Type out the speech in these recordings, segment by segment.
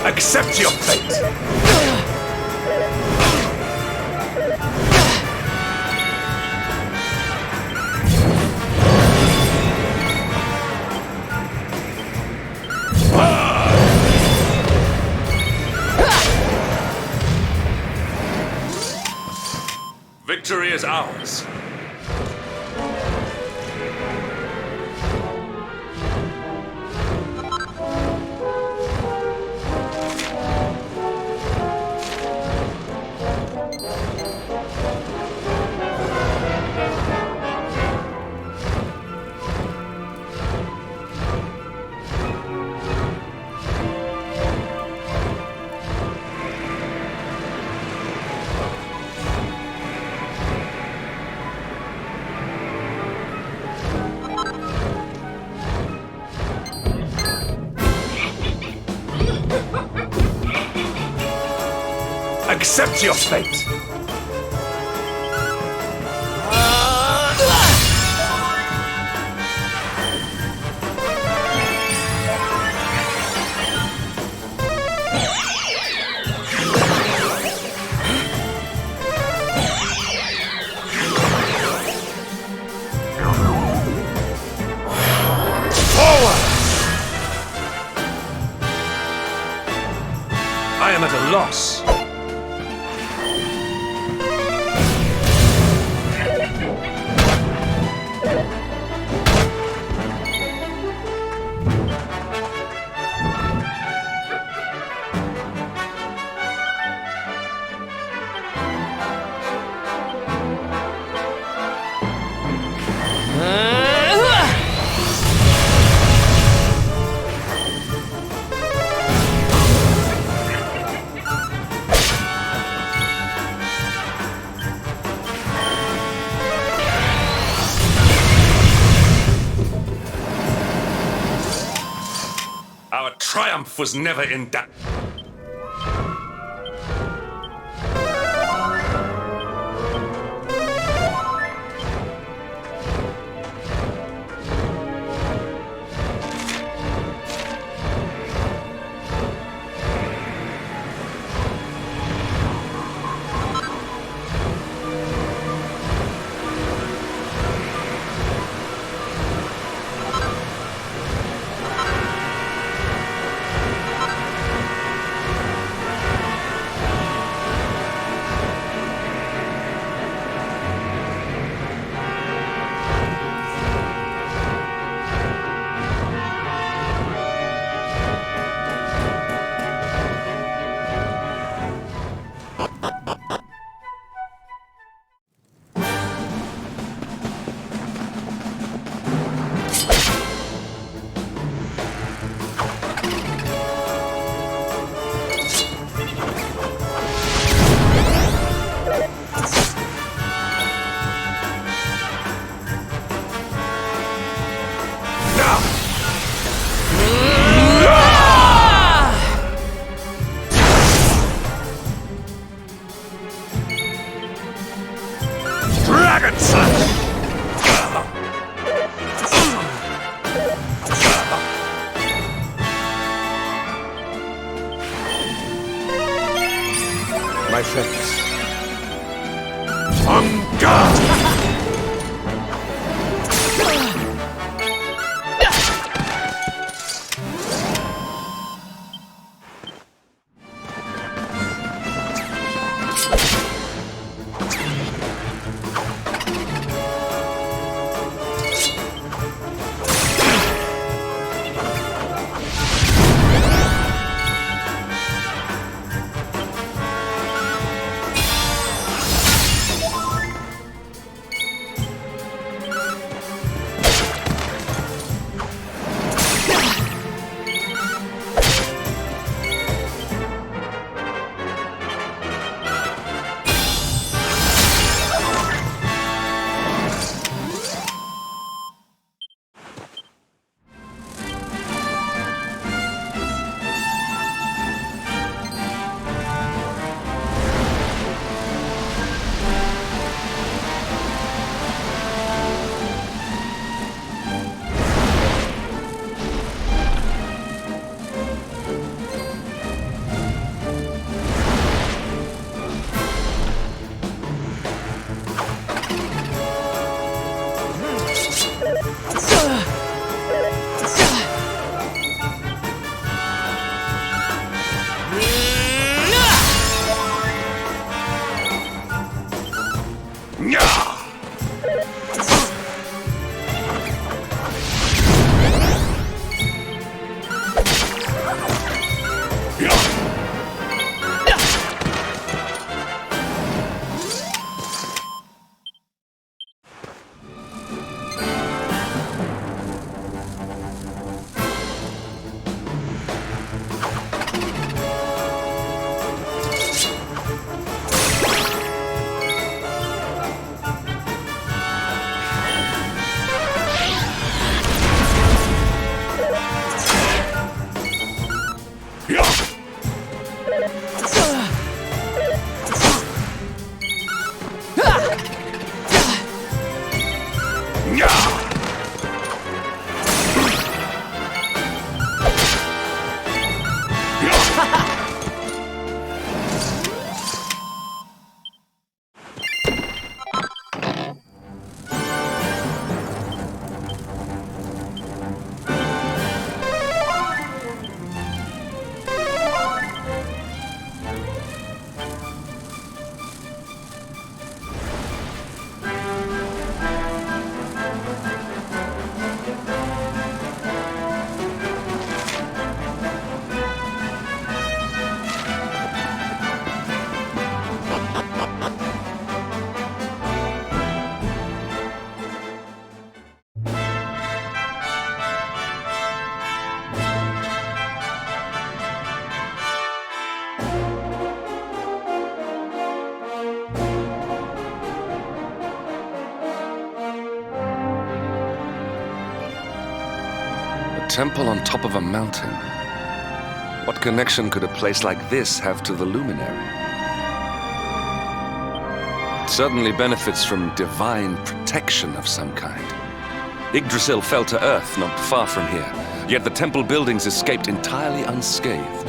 Accept your fate! Victory is ours. Accept your fate! Forward! I am at a loss. Our triumph was never in doubt. Dragon Slash! My friends, on guard! temple on top of a mountain. What connection could a place like this have to the luminary? It certainly benefits from divine protection of some kind. Yggdrasil fell to earth not far from here, yet the temple buildings escaped entirely unscathed.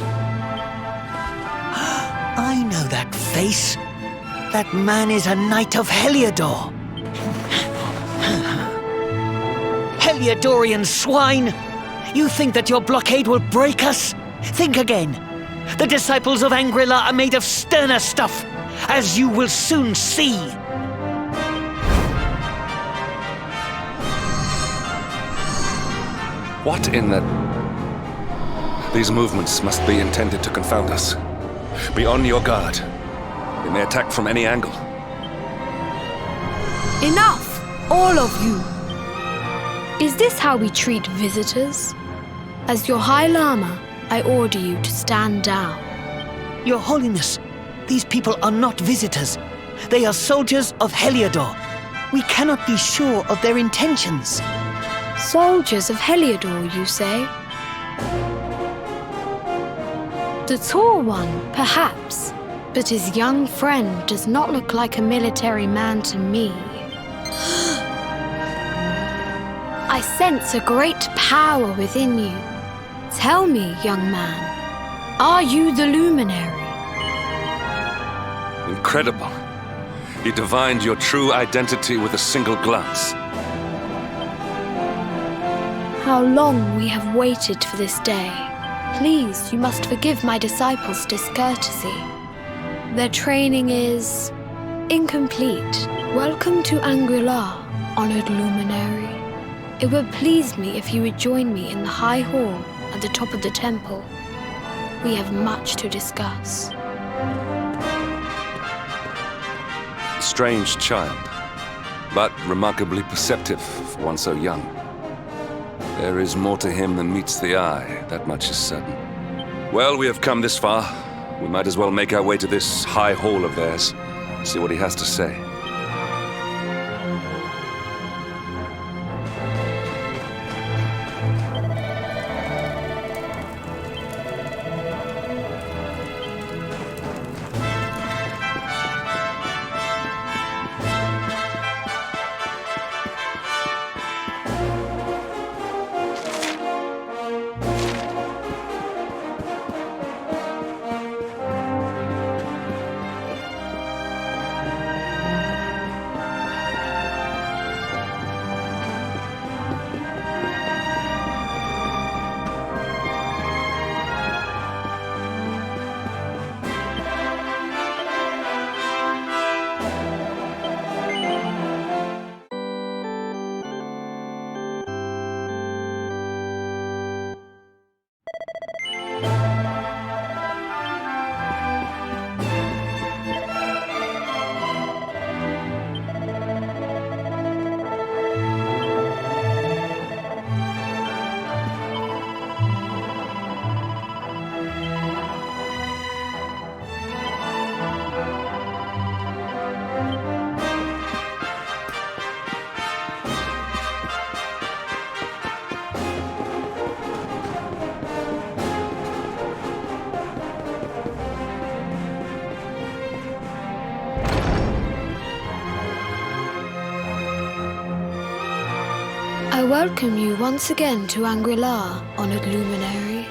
I know that face. That man is a knight of Heliodor. Heliodorian swine! You think that your blockade will break us? Think again. The disciples of Angrila are made of sterner stuff, as you will soon see. What in the... These movements must be intended to confound us. Be on your guard. They may attack from any angle. Enough! All of you! Is this how we treat visitors? As your High Lama, I order you to stand down. Your Holiness, these people are not visitors. They are soldiers of Heliodor. We cannot be sure of their intentions. Soldiers of Heliodor, you say? The tall one, perhaps, but his young friend does not look like a military man to me. I sense a great power within you. Tell me, young man, are you the luminary? Incredible. You divined your true identity with a single glance. How long we have waited for this day. Please, you must forgive my disciples' discourtesy. Their training is incomplete. Welcome to Angrila, honored luminary. It would please me if you would join me in the high hall at the top of the temple. We have much to discuss. Strange child, but remarkably perceptive for one so young. There is more to him than meets the eye, that much is certain. Well, we have come this far. We might as well make our way to this high hall of theirs, see what he has to say. I welcome you once again to Angrila, honored luminary.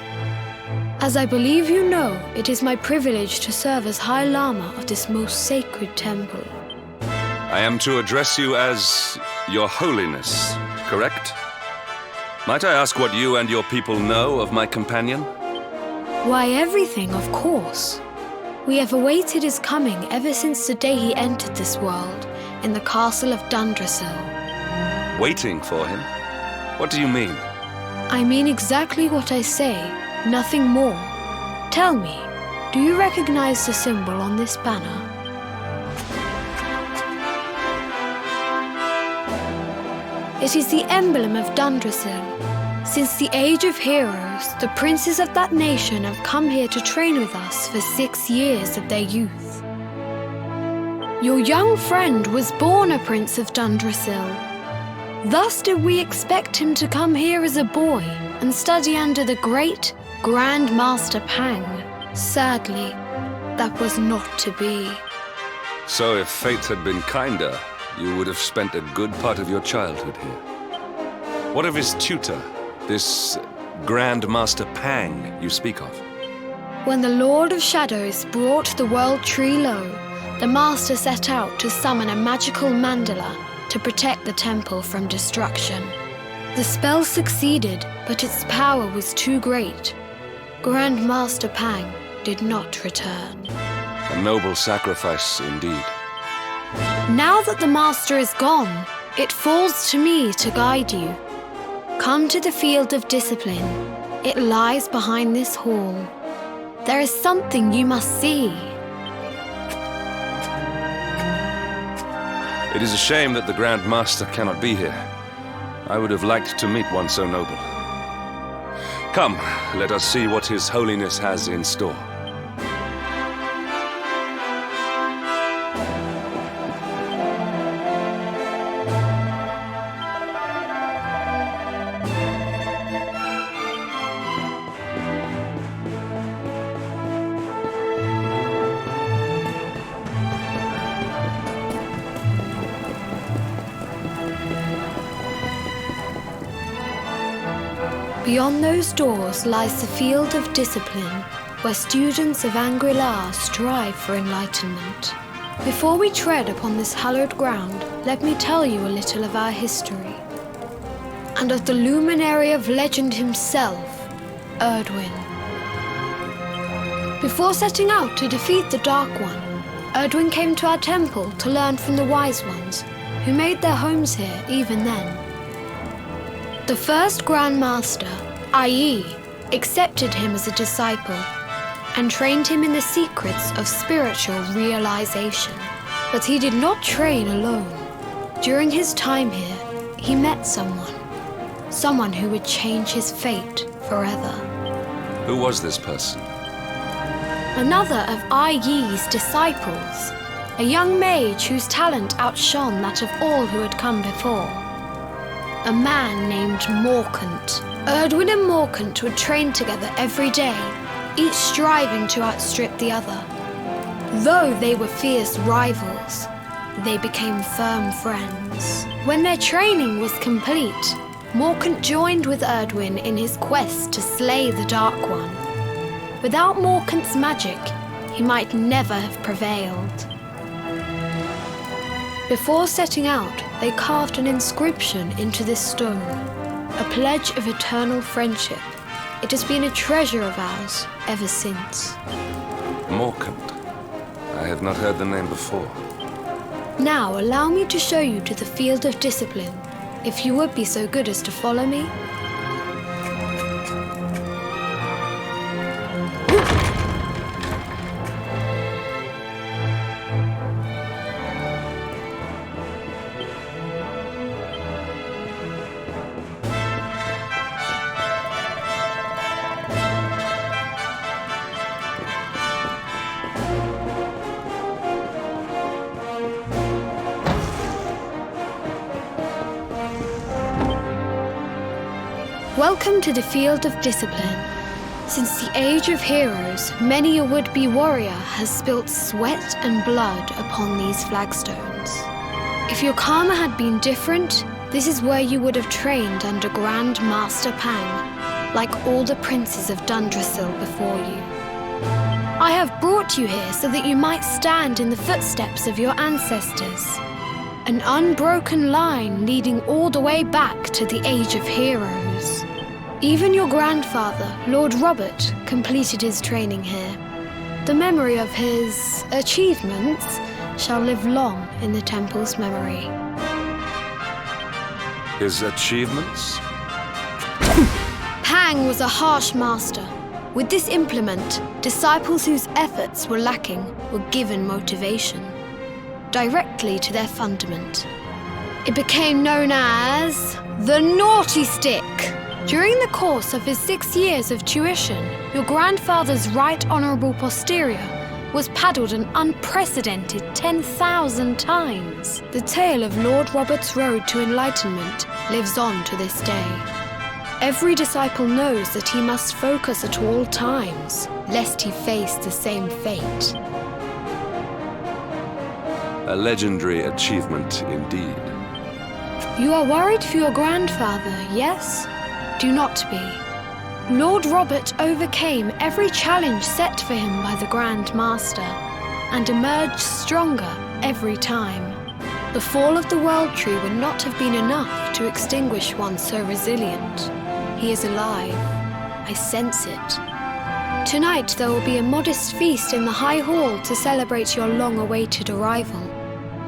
As I believe you know, it is my privilege to serve as High Lama of this most sacred temple. I am to address you as Your Holiness, correct? Might I ask what you and your people know of my companion? Why, everything, of course. We have awaited his coming ever since the day he entered this world, in the castle of Dundrasil. Waiting for him? What do you mean? I mean exactly what I say, nothing more. Tell me, do you recognize the symbol on this banner? It is the emblem of Dundrasil. Since the age of heroes, the princes of that nation have come here to train with us for 6 years of their youth. Your young friend was born a prince of Dundrasil. Thus did we expect him to come here as a boy and study under the great Grand Master Pang. Sadly, that was not to be. So if fate had been kinder, you would have spent a good part of your childhood here. What of his tutor, this Grand Master Pang you speak of? When the Lord of Shadows brought the world tree low, the Master set out to summon a magical mandala to protect the temple from destruction. The spell succeeded, but its power was too great. Grand Master Pang did not return. A noble sacrifice indeed. Now that the Master is gone, it falls to me to guide you. Come to the Field of Discipline. It lies behind this hall. There is something you must see. It is a shame that the Grand Master cannot be here. I would have liked to meet one so noble. Come, let us see what His Holiness has in store. Beyond those doors lies the Field of Discipline, where students of Angri-La strive for enlightenment. Before we tread upon this hallowed ground, let me tell you a little of our history, and of the luminary of legend himself, Erdwin. Before setting out to defeat the Dark One, Erdwin came to our temple to learn from the Wise Ones, who made their homes here even then. The first Grand Master, i.e., accepted him as a disciple and trained him in the secrets of spiritual realization. But he did not train alone. During his time here, he met someone who would change his fate forever. Who was this person? Another of Ai Yi's disciples, a young mage whose talent outshone that of all who had come before. A man named Morkant. Erdwin and Morkant would train together every day, each striving to outstrip the other. Though they were fierce rivals, they became firm friends. When their training was complete, Morkant joined with Erdwin in his quest to slay the Dark One. Without Morkant's magic, he might never have prevailed. Before setting out, they carved an inscription into this stone, a pledge of eternal friendship. It has been a treasure of ours ever since. Morkant. I have not heard the name before. Now allow me to show you to the Field of Discipline, if you would be so good as to follow me. Welcome to the Field of Discipline. Since the Age of Heroes, many a would-be warrior has spilt sweat and blood upon these flagstones. If your karma had been different, this is where you would have trained under Grand Master Pang, like all the princes of Dundrasil before you. I have brought you here so that you might stand in the footsteps of your ancestors. An unbroken line leading all the way back to the Age of Heroes. Even your grandfather, Lord Robert, completed his training here. The memory of his achievements shall live long in the temple's memory. His achievements? Pang was a harsh master. With this implement, disciples whose efforts were lacking were given motivation directly to their fundament. It became known as the Naughty Stick. During the course of his 6 years of tuition, your grandfather's right honorable posterior was paddled an unprecedented 10,000 times. The tale of Lord Robert's road to enlightenment lives on to this day. Every disciple knows that he must focus at all times, lest he face the same fate. A legendary achievement indeed. You are worried for your grandfather, yes? Do not be. Lord Robert overcame every challenge set for him by the Grand Master, and emerged stronger every time. The fall of the World Tree would not have been enough to extinguish one so resilient. He is alive. I sense it. Tonight there will be a modest feast in the High Hall to celebrate your long-awaited arrival.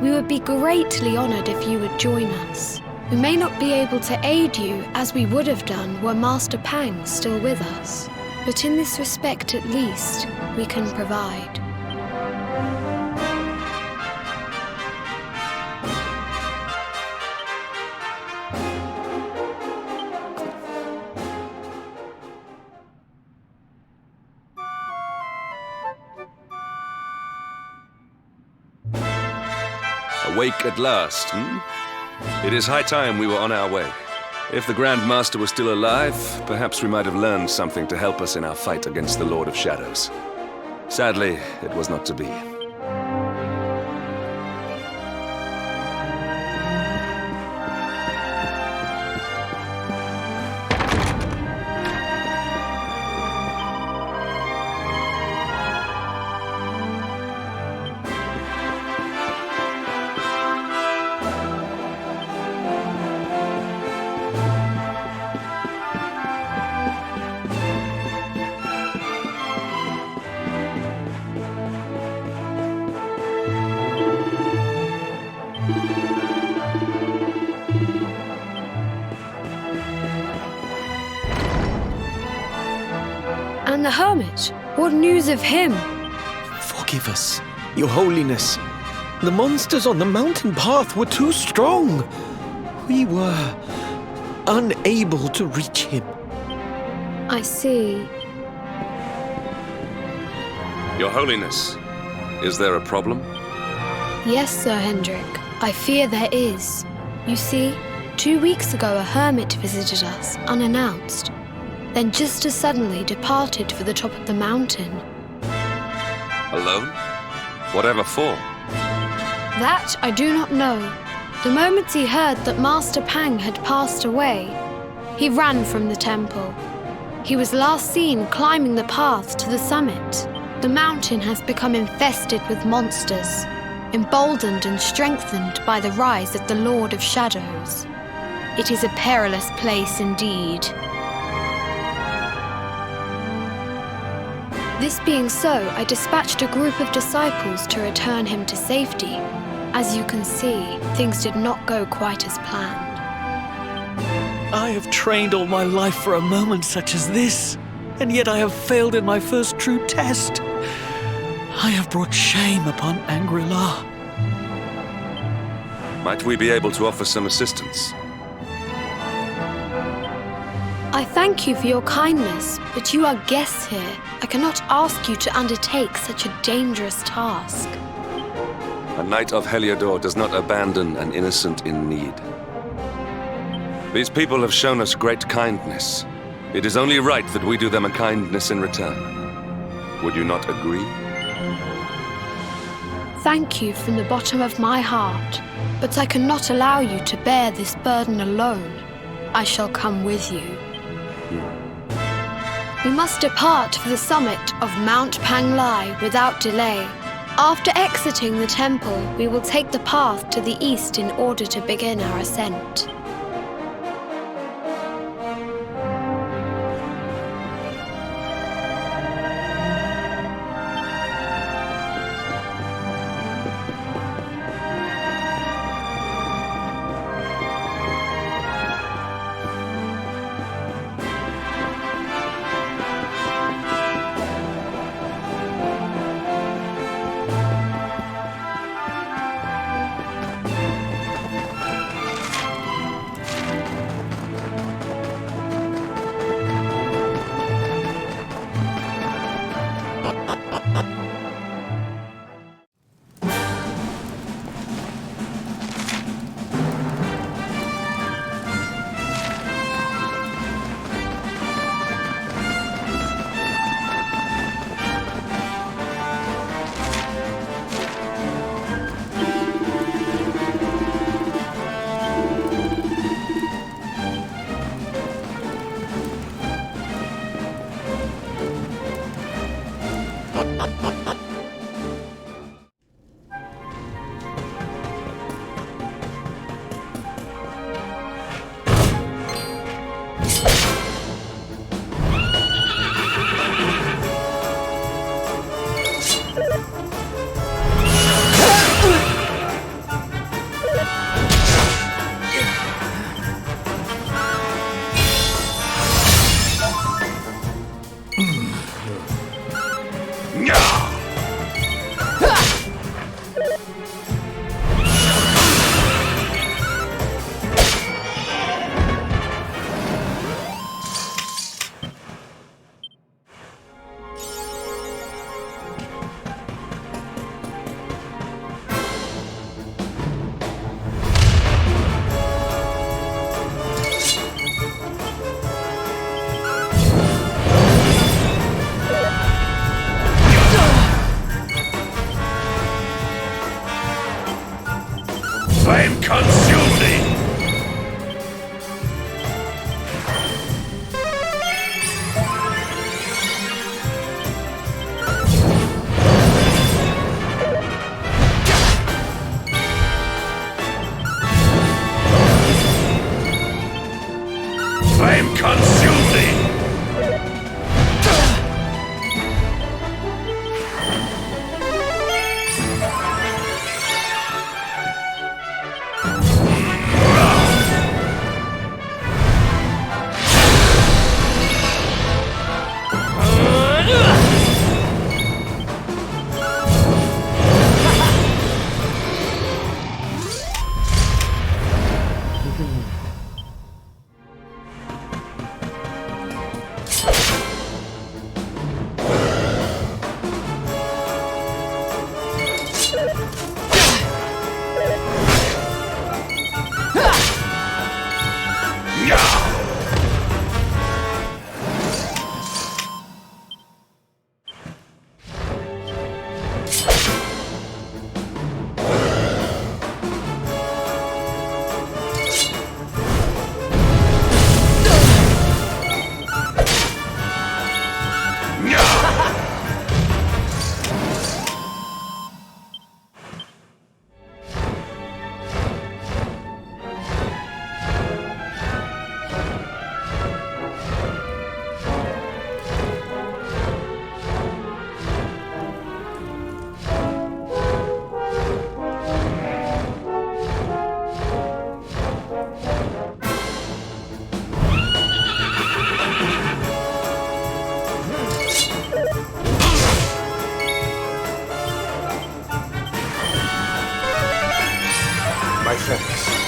We would be greatly honored if you would join us. We may not be able to aid you as we would have done were Master Pang still with us, but in this respect at least, we can provide. Awake at last, hmm? It is high time we were on our way. If the Grand Master was still alive, perhaps we might have learned something to help us in our fight against the Lord of Shadows. Sadly, it was not to be. And the hermit? What news of him? Forgive us, Your Holiness. The monsters on the mountain path were too strong. We were unable to reach him. I see. Your Holiness, is there a problem? Yes, Sir Hendrik. I fear there is. You see, 2 weeks ago a hermit visited us, unannounced. Then just as suddenly departed for the top of the mountain. Alone? Whatever for? That I do not know. The moment he heard that Master Pang had passed away, he ran from the temple. He was last seen climbing the path to the summit. The mountain has become infested with monsters, emboldened and strengthened by the rise of the Lord of Shadows. It is a perilous place indeed. This being so, I dispatched a group of disciples to return him to safety. As you can see, things did not go quite as planned. I have trained all my life for a moment such as this, and yet I have failed in my first true test. I have brought shame upon Angri-La. Might we be able to offer some assistance? I thank you for your kindness, but you are guests here. I cannot ask you to undertake such a dangerous task. A knight of Heliodor does not abandon an innocent in need. These people have shown us great kindness. It is only right that we do them a kindness in return. Would you not agree? Thank you from the bottom of my heart, but I cannot allow you to bear this burden alone. I shall come with you. We must depart for the summit of Mount Panglai without delay. After exiting the temple, we will take the path to the east in order to begin our ascent. Flame consume thee! Flame consume thee! My friends.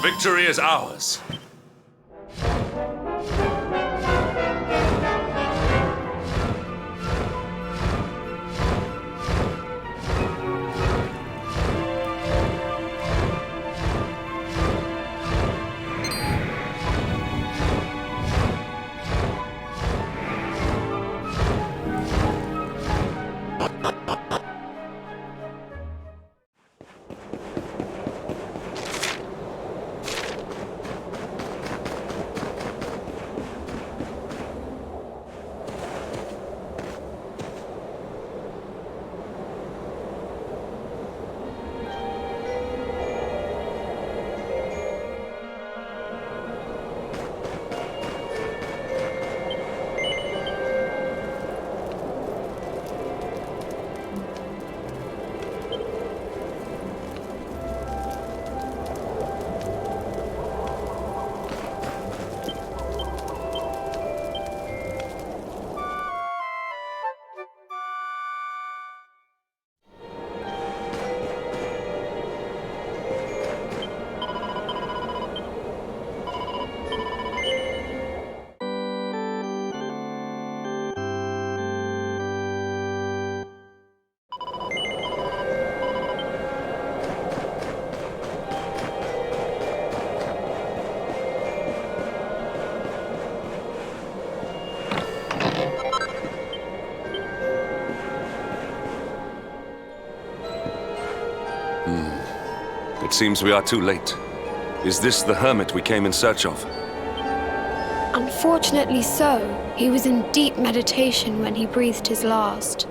Victory is ours. seems we are too late. Is this the hermit we came in search of? Unfortunately so. He was in deep meditation when he breathed his last.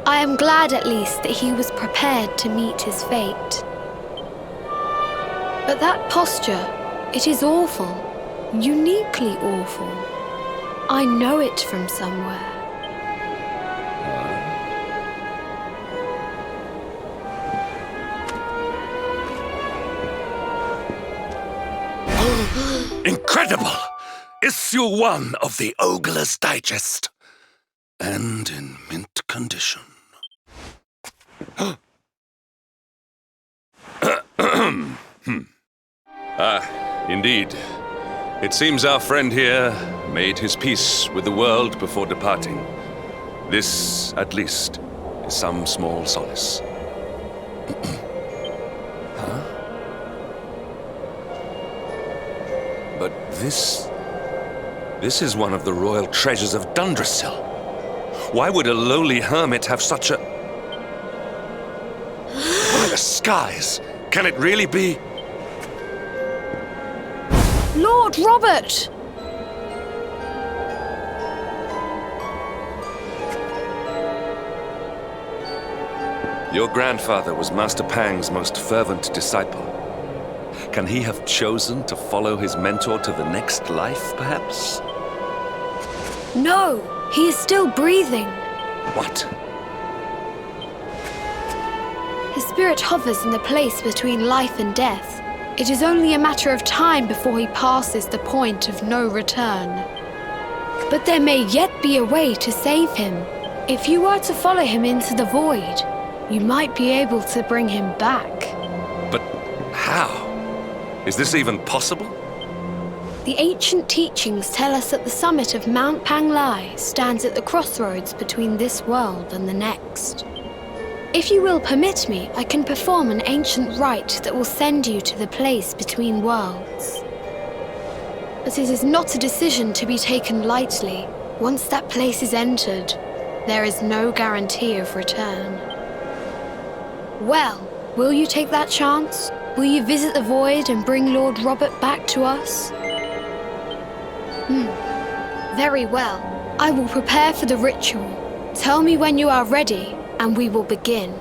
I am glad at least that he was prepared to meet his fate. But that posture, it is awful. Uniquely awful. I know it from somewhere. Incredible! Issue 1 of the Ogler's Digest. And in mint condition. Indeed. It seems our friend here made his peace with the world before departing. This, at least, is some small solace. But this is one of the royal treasures of Dundrasil. Why would a lowly hermit have such a... By the skies! Can it really be? Lord Robert! Your grandfather was Master Pang's most fervent disciple. Can he have chosen to follow his mentor to the next life, perhaps? No, he is still breathing. What? His spirit hovers in the place between life and death. It is only a matter of time before he passes the point of no return. But there may yet be a way to save him. If you were to follow him into the void, you might be able to bring him back. But how? Is this even possible? The ancient teachings tell us that the summit of Mount Panglai stands at the crossroads between this world and the next. If you will permit me, I can perform an ancient rite that will send you to the place between worlds. But it is not a decision to be taken lightly. Once that place is entered, there is no guarantee of return. Well, will you take that chance? Will you visit the void and bring Lord Robert back to us? Very well. I will prepare for the ritual. Tell me when you are ready, and we will begin.